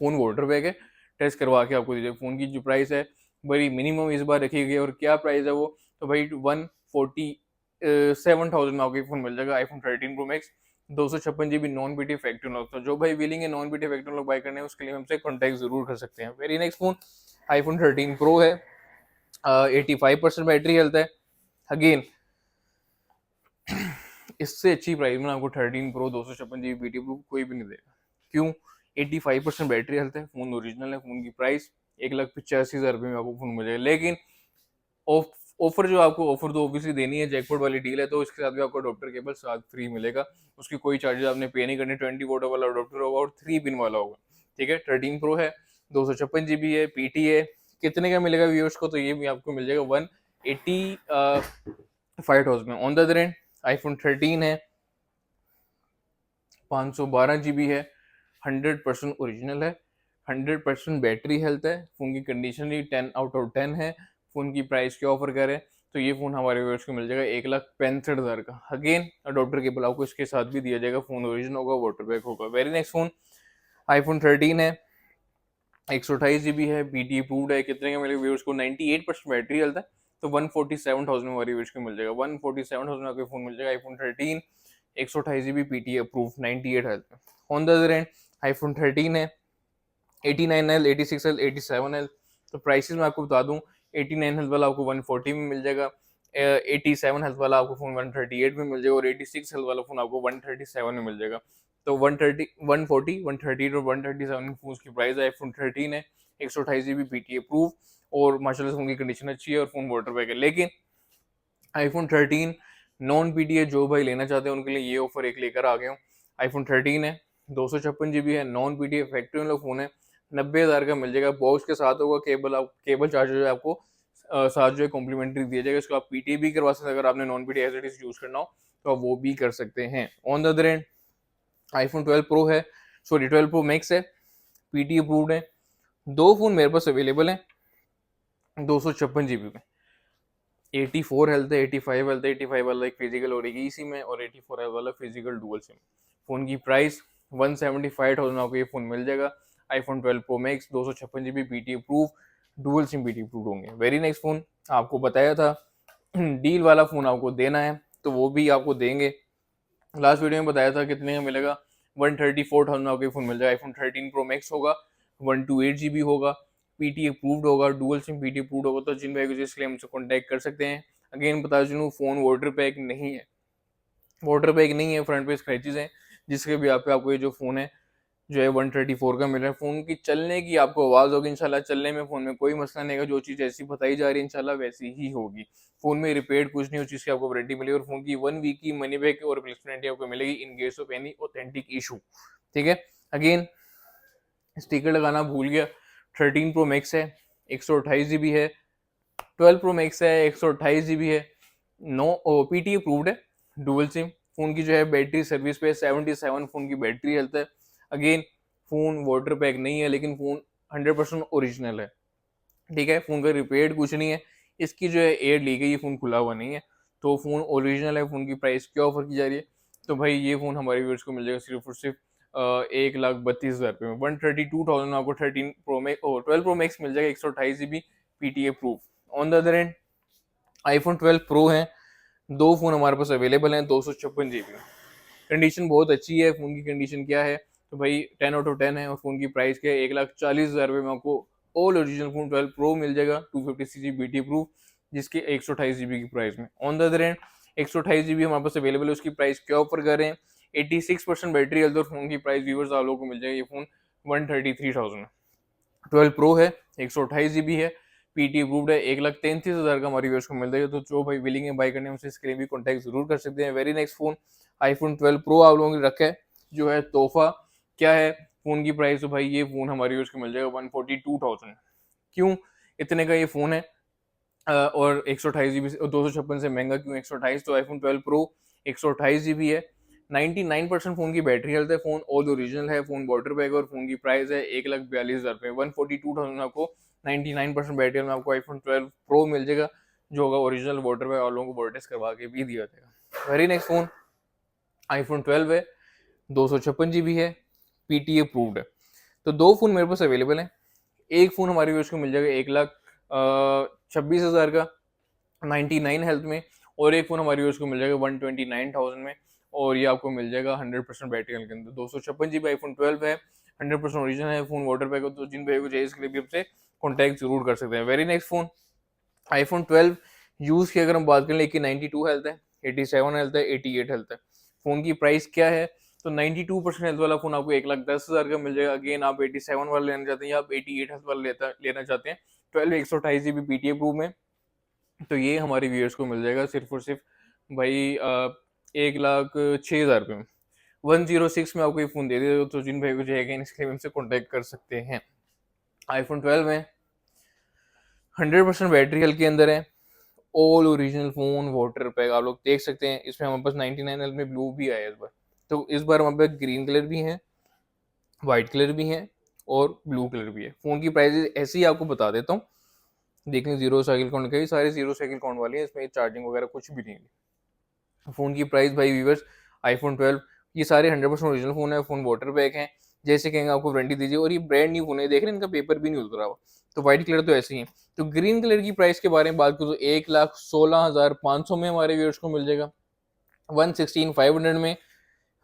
फोन वाटर बैग है, टेस्ट करवा के आपको दीजिए। फोन की जो प्राइस है बड़ी मिनिमम इस बार रखी गई है, और क्या प्राइस है वो? तो भाई 147,000 में आपको फोन मिल जाएगा iPhone 13 Pro Max, 256 GB non BTA factory unlock. तो जो भाई विलिंग है non BTA factory unlock buy करने हैं उसके लिए हमसे कॉन्टैक्ट जरूर कर सकते हैं। Very next phone iPhone 13 Pro है, 85% बैटरी हेल्थ है। अगेन इससे अच्छी प्राइस में आपको 13 Pro 256 GB BTA प्रूफ कोई भी नहीं देगा। क्यों? 85% बैटरी हेल्थ है, फोन ओरिजिनल है, फोन की प्राइस 1,85,000 रुपये में आपको फोन मिल जाएगा। लेकिन ऑफर जो आपको ऑफर तो ऑब्वियसली देनी है, जैकपॉट वाली डील है, तो इसके साथ भी आपको अडोप्टर केबल साथ फ्री मिलेगा। उसकी कोई चार्जेस आपने पे नहीं करने। 20 वोट वाला अडोप्टर होगा और 3 पिन वाला होगा, ठीक है। 13 प्रो है, 256 GB है, पीटी है। कितने का मिलेगा व्यूअर्स को, तो ये भी आपको मिल जाएगा 185,000 में। On the other end iPhone 13 है, 512 GB है, 100% ओरिजिनल है, 100% बैटरी हेल्थ है, फ़ोन की कंडीशन भी 10/10 है। फ़ोन की प्राइस क्या ऑफर करें, तो ये फ़ोन हमारे व्यूअर्स को मिल जाएगा 1,65,000 का। अगेन अडोप्टर केबल आपको इसके साथ भी दिया जाएगा, फ़ोन ओरिजिनल होगा, वाटरबैक होगा। वेरी नेक्स्ट फ़ोन आईफोन 13 है, 128 GB है, BT अप्रूव्ड है। कितने का मिलेगा व्यूअर्स को, 98% बैटरी हेल्थ है, तो 147,000 में हमारे व्यूअर्स को मिल जाएगा। 147,000 में आपको फ़ोन मिल जाएगा iPhone 13, 128 GB PT approve, 98 health में। On the other end iPhone 13 है, 89L, 86L, 87L। तो प्राइसेस मैं आपको बता दूं, 89 हेल्थ वाला आपको 140 में मिल जाएगा, 87 हेल्थ वाला आपको फोन 138 में मिल जाएगा, और 86 हेल्थ वाला फोन आपको 137 में मिल जाएगा। तो 130, 140, 130 और 137 फोन की प्राइस है। आईफोन 13 है, 128 GB पीटी अप्रूव, और माशाल्लाह फोन की कंडीशन अच्छी है और फोन वाटरबैक है। लेकिन आईफोन 13 नॉन पीटीए जो भाई लेना चाहते हैं उनके लिए ये ऑफर एक लेकर आ गया हूँ। आईफोन 13 है, 256 GB है, नॉन पीटीए फैक्ट्री वाला फोन है, 90,000 का मिल जाएगा। बॉक्स के साथ होगा, केबल चार्जर जो है आपको साथ जो है कॉम्प्लीमेंट्री दिया जाएगा। इसको आप पीटीए भी करवा सकते हैं, अगर आपने non PTA as it is use करना हो तो आप वो भी कर सकते हैं। On the other end iPhone 12 pro है, सॉरी 12 प्रो मैक्स है, पीटी अप्रूव्ड है। दो फोन मेरे पास अवेलेबल है 256 GB में। 84 हेल्थ है, 85 हेल्थ है। 85 वाला एक फिजिकल और एक ई में, और 84 हेल्थ वाला फिजिकल डुअल सिम। फोन की प्राइस 175,000 आपको ये फोन मिल जाएगा। IPhone 12 pro max, 256 GB PT approve, dual SIM PT approve होंगे। वेरी नेक्स्ट फोन आपको बताया था डील वाला फोन आपको देना है, तो वो भी आपको देंगे। लास्ट वीडियो में बताया था कितने का मिलेगा, 134,000 में आपको फोन मिल जाएगा। आईफोन 13 प्रो मैक्स होगा, 128 GB होगा, पीटी अप्रूव्ड होगा, डुअल सिम पीटी अप्रूव्ड होगा। तो जिन भाई को जिसके लिए हमसे कॉन्टैक्ट कर सकते हैं। अगेन बता चलूँ, फोन वाटर पैक नहीं है, वाटर पैक नहीं है, फ्रंट पे स्क्रैचेस हैं, जिसके भी आपको ये जो फोन है जो है 134 का मिल रहा है। फोन की चलने की आपको आवाज होगी, इंशाल्लाह चलने में फोन में कोई मसला नहीं है। जो चीज ऐसी बताई जा रही है इंशाल्लाह वैसी ही होगी। फोन में रिपेयर कुछ नहीं, उस चीज की आपको वारंटी मिलेगी, और फोन की 1 वीक की मनी बैक और रिप्लेसमेंट आपको मिलेगी in case of any authentic issue, ठीक है। अगेन स्टिकर लगाना भूल गया, 13 प्रो मैक्स है, 128 GB है, 12 प्रो मैक्स है, 128 GB है, नो पीटी अप्रूव्ड है, डुअल सिम। फोन की जो है बैटरी सर्विस पे 77 फोन की बैटरी हेल्थ है। अगेन फोन वाटर पैक नहीं है, लेकिन फोन 100% ओरिजिनल है, ठीक है। फोन का रिपेयर कुछ नहीं है, इसकी जो है एयर ली गई, ये फोन खुला हुआ नहीं है, तो फोन ओरिजिनल है। फोन की प्राइस क्या ऑफर की जा रही है, तो भाई ये फोन हमारे व्यूअर्स को मिल जाएगा सिर्फ और सिर्फ 1,32,000 रुपये में। 132,000 में आपको 13 प्रो मैक्स और 12 प्रो मैक्स मिल जाएगा, 128 GB PTA proof. On the other end iPhone 12 pro है, दो फोन हमारे पास अवेलेबल हैं 256 GB में। कंडीशन बहुत अच्छी है। फोन की कंडीशन क्या है, तो भाई 10/10 है, और फोन की प्राइस क्या है, 1,40,000 रुपये में आपको ऑल ओरिजिनल फोन 12 प्रो मिल जाएगा, 256 BT प्रूफ, जिसके 128 GB की प्राइस में। On the other and 128 GB हमारे पास अवेलेबल है, उसकी प्राइस क्या ऑफर कर रहे हैं, 86% बैटरी हेल्थ, और फोन की प्राइस व्यूवर्स आप लोगों को मिल जाएगा ये फोन 133,000 में। 12 प्रो है, 128 GB है, पीटी अप्रूव्ड है, 1,33,000 का हमारी व्यूअर्स को मिल जाएगा। तो जो भाई विलिंग है बाई करने हमसे इसके लिए भी कॉन्टैक्ट जरूर कर सकते हैं। Very next phone iPhone 12 pro आप लोगों ने रखा है, जो है तोहफा क्या है फोन की प्राइस, तो भाई ये फोन हमारी व्यूअर्स को मिल जाएगा 142,000। क्यों इतने का ये फोन है, और 128 GB 256 से महंगा क्यों 128, तो आईफोन 12 प्रो 128 GB है, 99% फोन की बैटरी हेल्थ है, फोन ऑल ओरिजिनल है, फोन वाटर बैग, और फोन की प्राइस है 1,42,000 रुपये। 142,000 आपको 99% बैटरी में आपको आईफोन 12 प्रो मिल जाएगा, जो होगा ओरिजिनल वाटर बैग, और लोगों को बोर्ड टेस्ट करवा के भी दिया जाएगा। वेरी नेक्स्ट फोन आईफोन 12 है, 256 GB है, पीटी अप्रूव्ड है। तो दो फोन मेरे पास अवेलेबल है। एक फोन हमारे व्यूअर्स को मिल जाएगा 1,26,000 का 99 हेल्थ में, और एक फोन हमारे व्यूअर्स को मिल जाएगा 129,000 में, और ये आपको मिल जाएगा 100% बैटरी हेल्थ के अंदर। 256 GB आईफोन 12 है, 100% ओरिजिनल है, फोन वाटर बैग, तो जिन भाई को चाहिए इसके लिए भी आपसे कॉन्टैक्ट जरूर कर सकते हैं। Very next phone iPhone 12 use की अगर हम बात करें, लेकिन 92 हेल्थ है, 87 हेल्थ है, 88 हेल्थ है। फोन की प्राइस क्या है, तो 92% हेल्थ वाला फोन आपको 1,10,000 का मिल जाएगा। अगेन आप 87 वाला लेना चाहते हैं या आप 88 हेल्थ वाला लेना चाहते हैं, 12 128 GB पीटी अप्रूव में, तो ये हमारे व्यूअर्स को मिल जाएगा सिर्फ और सिर्फ भाई 1,06,000 रुपये में। 106 में आपको ये फ़ोन दे दे, तो जिन भाई को चाहिए इसके लिए हमसे कॉन्टैक्ट कर सकते हैं। आईफोन 12 में 100% बैटरी हेल्थ के अंदर है, all original phone water pack आप लोग देख सकते हैं। इसमें हमारे पास 99 में ब्लू भी आया इस बार, तो इस बार हमारे पास ग्रीन कलर भी है, वाइट कलर भी है और ब्लू कलर भी है। फ़ोन की प्राइस ऐसे ही आपको बता देता हूँ, देख लें। जीरो साइकिल काउंट का, सारे जीरो साइकिल काउंट वाले हैं, इसमें चार्जिंग वगैरह कुछ भी नहीं है। फ़ोन की प्राइस भाई व्यूवर्स, आईफोन 12 ये सारे 100% ओरिजिनल फ़ोन है, फ़ोन वाटर पैक हैं, जैसे कहेंगे आपको वारंटी दीजिए, और ये ब्रांड न्यू फ़ोन है, देख रहे हैं इनका पेपर भी नहीं उतरा हुआ। तो व्हाइट कलर तो ऐसे ही है। तो ग्रीन कलर की प्राइस के बारे में बात करूँ तो 1,16,500 में हमारे व्यूअर्स को मिल जाएगा, 116,500 में।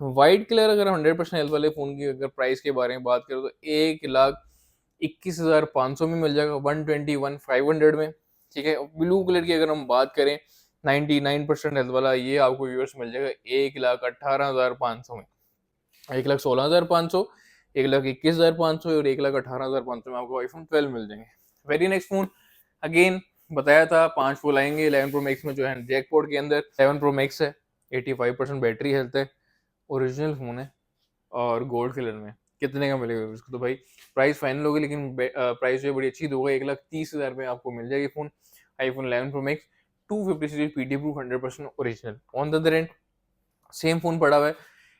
व्हाइट कलर अगर 100% हेल्थ वाले फ़ोन की अगर प्राइस के बारे में बात करें तो 1,21,500 में मिल जाएगा, 121,500 में। ठीक है, ब्लू कलर की अगर हम बात करें 99% हेल्थ वाला, ये आपको व्यूअर्स मिल जाएगा 1,18,500 में। 1,16,500, 1,21,500 और 1,18,500 में आपको आईफोन 12 मिल जाएंगे। वेरी नेक्स्ट फोन, अगेन बताया था 5 फोन आएंगे 11 प्रो मैक्स में, जो है जैकपॉट के अंदर 11 प्रो मैक्स है, 85% बैटरी हेल्थ है, ओरिजिनल फोन है और गोल्ड कलर में। कितने का मिलेगा उसको, तो भाई प्राइस फाइनल होगी, लेकिन प्राइस जो है बड़ी अच्छी दोगे, 1,30,000 में आपको मिल जाएगी phone, iPhone 11 pro max 256 PD proof 100% original. On the other and same phone पड़ा हुआ है,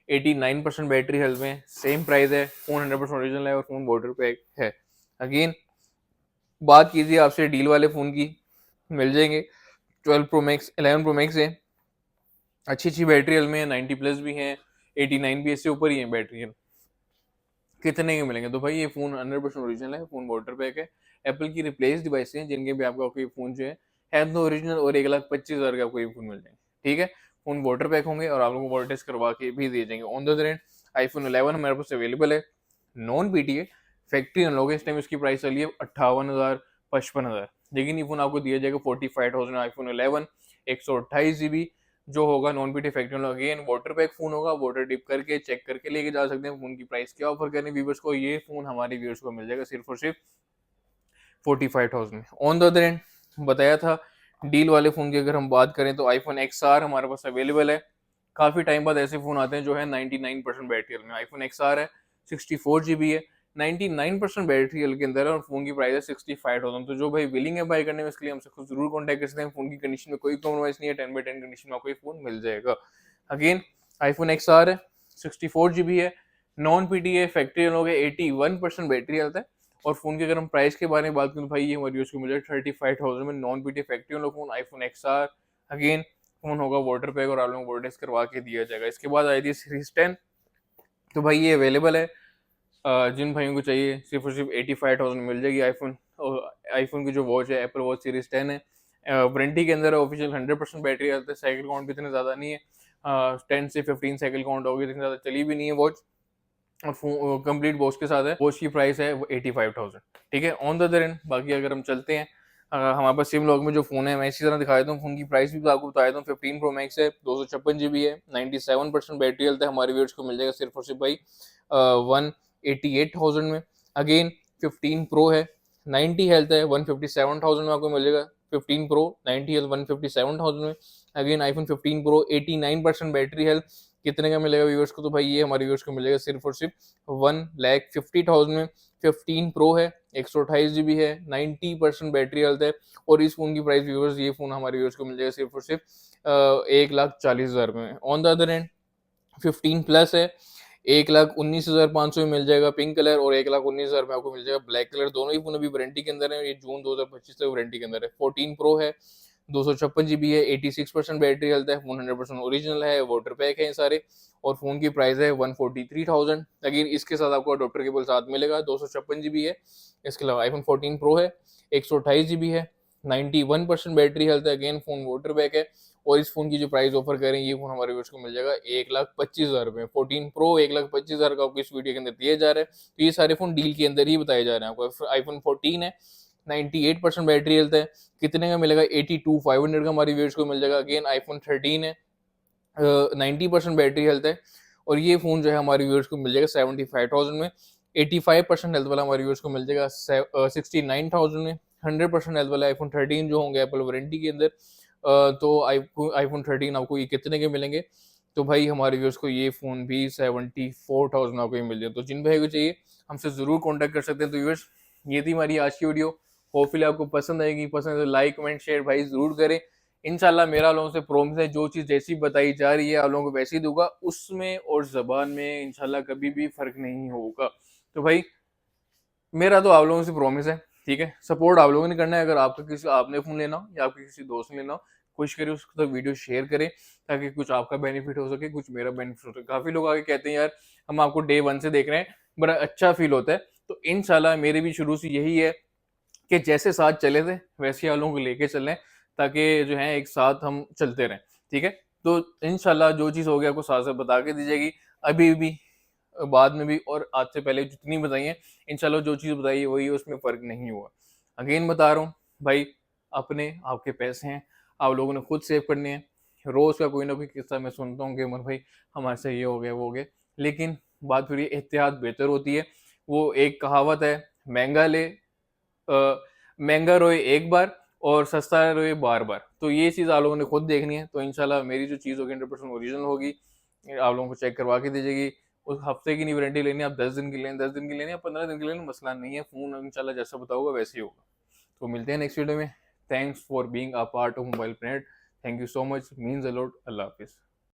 89% बैटरी हेल्थ में, सेम प्राइस है, फोन 100% ओरिजिनल है और फोन वाटर पैक है। अगेन बात कीजिए आपसे डील वाले फोन की, मिल जाएंगे 12 प्रो मैक्स 11 प्रो मैक्स है, अच्छी अच्छी बैटरी हेल्थ में, 90 प्लस भी है, 89 भी इससे ऊपर ही है बैटरी हेल्थ। कितने के मिलेंगे, तो भाई ये फोन 100% ओरिजिनल है, फोन वाटर पैक है, एप्पल की रिप्लेस डिवाइस है, जिनके भी आपको ये फोन जो है तो ओरिजिनल, और 1,25,000 का आपको ये फोन मिल जाएंगे। ठीक है, फोन वाटर पैक होंगे और आप लोगों को वाटर टेस्ट करवा के भी दे जाएंगे। On the other end iPhone 11 हमारे पास अवेलेबल है, नॉन पीटीए, फैक्ट्री अनलॉक है। इस टाइम इसकी प्राइस चली है 58,000 55,000, लेकिन ये फोन आपको दिया जाएगा 45,000 आईफोन 11 128 GB जो होगा non PT factory. Again water pack phone होगा, वाटर डिप करके चेक करके लेके जा सकते हैं। फोन की प्राइस क्या ऑफर करने व्यूवर्स को, ये फोन हमारे व्यूवर्स को मिल जाएगा सिर्फ और सिर्फ 45,000 में। ऑन द अदर एंड बताया था डील वाले फोन की अगर हम बात करें तो आईफोन XR हमारे पास अवेलेबल है। काफी टाइम बाद ऐसे फोन आते हैं जो है 99% बैटरी हेल्थ में। आईफोन XR है, 64 GB है, 99% बैटरी हेल्थ के अंदर है और फोन की प्राइस है 65,000। तो जो भाई विलिंग है बाय करने में, इसके लिए हमसे खुद जरूर कॉन्टैक्ट कर सकते हैं। फोन की कंडीशन में कोई कॉम्प्रोमाइज नहीं है, 10/10 कंडीशन में आपको ये फोन मिल जाएगा। अगेन आईफोन XR है, 64 GB है, नॉन पीटी है, फैक्ट्री लोग है, 81% बैटरी हेल्थ है। और फोन की अगर हम प्राइस के बारे में बात करें तो भाई ये हमारी यूज को मिल जाएगा 35,000 में, नॉन पीटी फैक्ट्री वाला phone iPhone XR। Again phone होगा वाटर पैक और आप लोगों को वाटर टेस्ट करवा के दिया जाएगा। इसके बाद आई थी सीरीज 10, तो भाई ये अवेलेबल है, जिन भाइयों को चाहिए सिर्फ और सिर्फ 85,000 मिल जाएगी। आईफोन की जो वॉच है एप्पल वॉच सीरीज 10 है, वारंटी के अंदर है, ऑफिशियल 100% बैटरी आता है, साइकिल काउंट भी इतने ज़्यादा नहीं है, 10 से 15 साइकिल काउंट होगी, इतनी ज़्यादा चली भी नहीं है वॉच, और कंप्लीट बॉक्स के साथ है। वॉच की प्राइस है 85,000। ठीक है, ऑन द अदर एंड बाकी अगर हम चलते हैं, हमारे पास सिम लॉग में जो फोन है मैं इसी तरह दिखा देता हूँ। फोन की प्राइस भी आपको बता देता हूँ, 15 प्रो मैक्स है, 256 GB है, 97% बैटरी हेल्थ है, हमारे व्यूअर्स को मिल जाएगा सिर्फ और सिर्फ भाई 188,000 में। अगेन 15 प्रो है, 90 हेल्थ है, 157,000 में आपको मिल जाएगा। 15 प्रो 90 हेल्थ 157,000 में। Again iPhone 15 pro 89% battery health, कितने का मिलेगा व्यूअर्स को, तो भाई ये हमारे व्यूअर्स को मिलेगा सिर्फ और सिर्फ 1,50,000 में। 15 प्रो है, 128 GB है, 90% बैटरी हेल्थ है, और इस फोन की प्राइस व्यूअर्स, ये फोन हमारे व्यूअर्स को मिल जाएगा सिर्फ और सिर्फ 1,40,000 में। On the other end 15 plus है, 1,19,500 में मिल जाएगा पिंक कलर, और 1,19,000 में आपको मिल जाएगा ब्लैक कलर। दोनों ही फोन अभी वारंटी के अंदर है, ये जून 2025 तक वारंटी के अंदर है। 14 प्रो है, 256 GB है, 86% बैटरी हेल्थ है, फोन 100% ओरिजिनल है, वाटर पैक है सारे, और फोन की प्राइस है 143,000। अगेन इसके साथ आपको अडोप्टर केबल साथ मिलेगा, 256 GB है। इसके अलावा आईफोन 14 प्रो है, 128 GB है, 91% बैटरी हेल्थ है, अगेन फोन वाटर पैक है, और इस फोन की जो प्राइस ऑफर करें ये फोन हमारे व्यूअर्स को मिल जाएगा 1,25,000 रुपये। 14 प्रो 1,25,000 का आपको इस वीडियो के अंदर दिए जा रहे हैं। तो ये सारे फोन डील के अंदर ही बताए जा रहे हैं आपको। आईफोन 14 है, 98% बैटरी हेल्थ है, कितने का मिलेगा, 82,500 का हमारी व्यूअर्स को मिल जाएगा। अगेन आईफोन 13 है, 90% बैटरी हेल्थ है, और ये फोन जो है हमारे व्यूअर्स को मिल जाएगा 75,000 में। 85% हेल्थ वाला हमारे व्यूअर्स को मिल जाएगा 69,000 में। 100% हेल्थ वाले आईफोन 13 जो होंगे एप्पल वारंटी के अंदर, तो आईफोन 13 आपको ये कितने के मिलेंगे? तो भाई हमारे व्यूअर्स को ये फ़ोन भी 74,000 आपको ये मिल जाए। तो जिन भाई को चाहिए हमसे ज़रूर कॉन्टैक्ट कर सकते हैं। तो व्यूअर्स, ये थी हमारी आज की वीडियो। होपफुली आपको पसंद आएगी। पसंद है तो लाइक कमेंट शेयर भाई ज़रूर करें। इंशाल्लाह मेरा आप लोगों से प्रॉमिस है, जो चीज़ जैसी बताई जा रही है आप लोगों को वैसे ही दूंगा, उसमें और ज़बान में इंशाल्लाह कभी भी फ़र्क नहीं होगा। तो भाई मेरा तो आप लोगों से प्रॉमिस है, ठीक है? सपोर्ट आप लोगों ने करना है। अगर आपका किसी आपने फ़ोन लेना हो या आपके किसी दोस्त ने लेना हो, कोशिश करिए उसको तक वीडियो शेयर करें, ताकि कुछ आपका बेनिफिट हो सके, कुछ मेरा बेनिफिट हो सके। काफ़ी लोग आके कहते हैं यार हम आपको डे 1 से देख रहे हैं, बड़ा अच्छा फ़ील होता है। तो इंशाल्लाह मेरे भी शुरू से यही है कि जैसे साथ चले थे वैसे ही आप लोगों को लेके चलें, ताकि जो है एक साथ हम चलते रहें, ठीक है? तो इंशाल्लाह जो चीज़ होगी आपको साथ-साथ बता के दी जाएगी, अभी भी, बाद में भी और आज से पहले जितनी बताई हैं, इंशाल्लाह जो चीज़ बताई है वही है, उसमें फ़र्क नहीं हुआ। अगेन बता रहा हूँ भाई, अपने आपके पैसे हैं, आप लोगों ने खुद सेव करने हैं। रोज़ का कोई ना कोई किस्सा मैं सुनता हूँ कि उमर भाई हमारे से ये हो गया, वो हो गया। लेकिन बात फिर ये एहतियात बेहतर होती है। वो एक कहावत है, महँगा ले महँगा रोए एक बार और सस्ता रोए बार-बार। तो ये चीज़ आप लोगों ने खुद देखनी है। तो इंशाल्लाह मेरी जो चीज़ होगी 100% ओरिजिनल होगी। आप लोगों को चेक करवा के दी जाएगी। उस हफ्ते की नहीं वारंटी लेनी है, आप 10 दिन की लें, 10 दिन की लेनी है, 15 दिन की लें, मसला नहीं है। फ़ोन इंशाल्लाह जैसा बताऊँगा वैसे ही होगा। तो मिलते हैं नेक्स्ट वीडियो में। Thanks for being a part of Mobile Planet. Thank you so much, means a lot. अल्लाह हाफ़िज़।